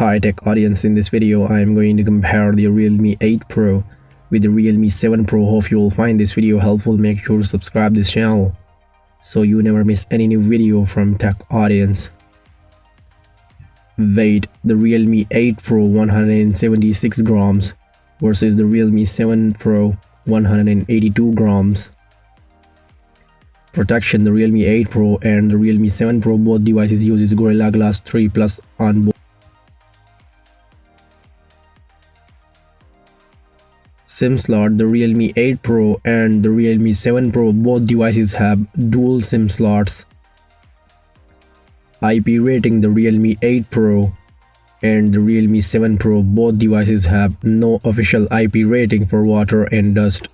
Hi tech audience, in this video I am going to compare the Realme 8 Pro with the Realme 7 Pro. Hope you will find this video helpful. Make sure to subscribe this channel so you never miss any new video from tech audience. Weight: the Realme 8 Pro 176 grams versus the Realme 7 Pro 182 grams. Protection: the Realme 8 Pro and the Realme 7 Pro both devices uses Gorilla Glass 3 Plus on both. SIM slot: the Realme 8 Pro and the Realme 7 Pro both devices have dual SIM slots. IP rating: the Realme 8 Pro and the Realme 7 Pro both devices have no official IP rating for water and dust.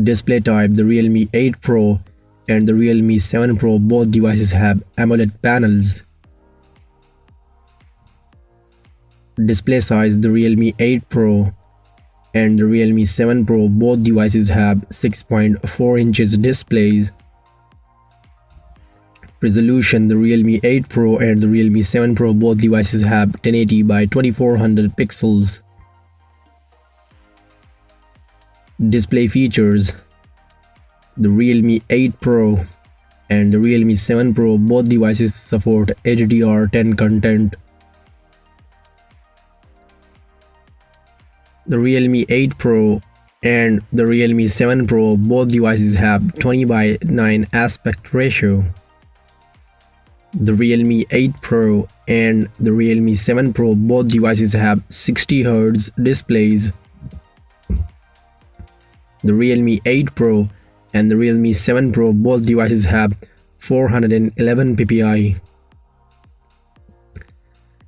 Display type: the Realme 8 Pro and the Realme 7 Pro both devices have AMOLED panels. Display size: the Realme 8 Pro and the Realme 7 Pro both devices have 6.4 inches displays. Resolution: the Realme 8 Pro and the Realme 7 Pro both devices have 1080 by 2400 pixels. Display features: the Realme 8 Pro and the Realme 7 Pro both devices support HDR10 content. The Realme 8 Pro and the Realme 7 Pro both devices have 20:9 aspect ratio. The Realme 8 Pro and the Realme 7 Pro both devices have 60 Hz displays. The Realme 8 Pro and the Realme 7 Pro both devices have 411 ppi.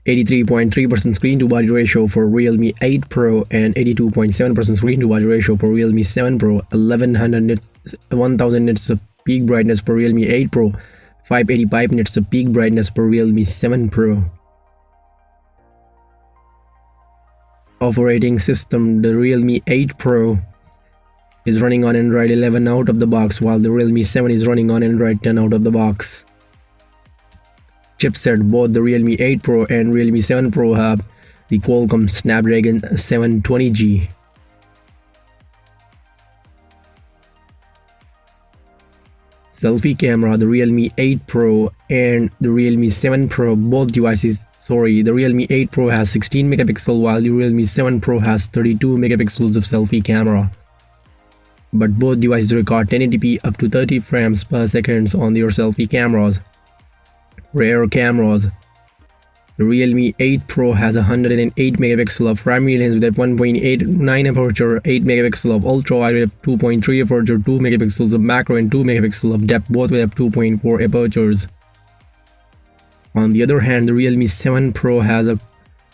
83.3% screen to body ratio for Realme 8 Pro and 82.7% screen to body ratio for Realme 7 Pro. 1000 nits of peak brightness for Realme 8 Pro. 585 nits of peak brightness for Realme 7 Pro. Operating system: the Realme 8 Pro is running on Android 11 out of the box, while the Realme 7 is running on Android 10 out of the box. Chipset: both the Realme 8 Pro and Realme 7 Pro have the Qualcomm Snapdragon 720G. Selfie camera: the Realme 8 Pro and the Realme 7 Pro both devices the Realme 8 Pro has 16 megapixel while the Realme 7 Pro has 32 megapixels of selfie camera. But both devices record 1080p up to 30 frames per second on their selfie cameras. Rear cameras: the Realme 8 Pro has 108 megapixel of primary lens with f1.89 aperture, 8 megapixel of ultra wide with f2.3 aperture, 2 megapixels of macro and 2 megapixel of depth, both with f2.4 apertures. On the other hand, the Realme 7 Pro has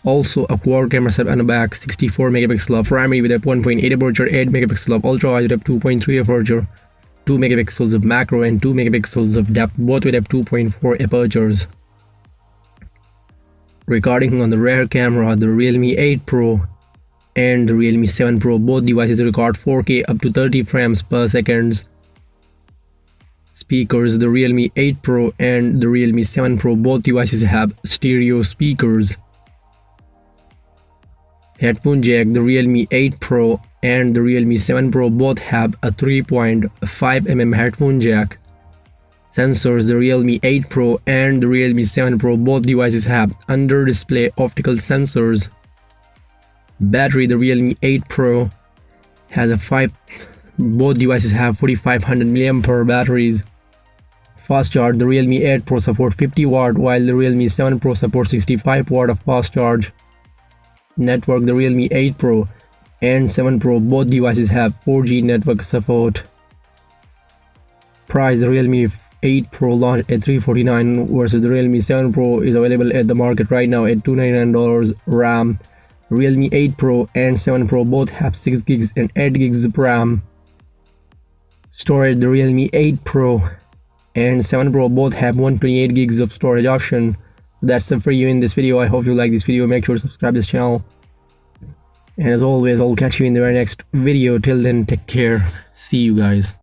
also a quad camera setup on the back, 64 megapixel of primary with f1.8 aperture, 8 megapixel of ultra wide with f2.3 aperture, 2 megapixels of macro and 2 megapixels of depth, both with f2.4 apertures. Recording: on the rear camera, the Realme 8 Pro and the Realme 7 Pro both devices record 4K up to 30 frames per second. Speakers: the Realme 8 Pro and the Realme 7 Pro both devices have stereo speakers. Headphone jack: the Realme 8 Pro and the Realme 7 Pro both have a 3.5mm headphone jack. Sensors: the Realme 8 Pro and the Realme 7 Pro both devices have under-display optical sensors. Battery: the Realme 8 Pro has both devices have 4500 mAh batteries. Fast charge: the Realme 8 Pro supports 50 watt while the Realme 7 Pro supports 65 watt of fast charge. Network: the Realme 8 Pro and 7 Pro both devices have 4G network support. Price: the Realme 8 Pro launched at $349 versus the Realme 7 Pro is available at the market right now at $299. RAM: Realme 8 Pro and 7 Pro both have 6 gigs and 8 gigs of RAM. Storage: the Realme 8 Pro and 7 Pro both have 128 gigs of storage option. That's it for you in this video. I hope you like this video. Make sure to subscribe this channel, and as always, I'll catch you in the very next video. Till then, take care. See you guys.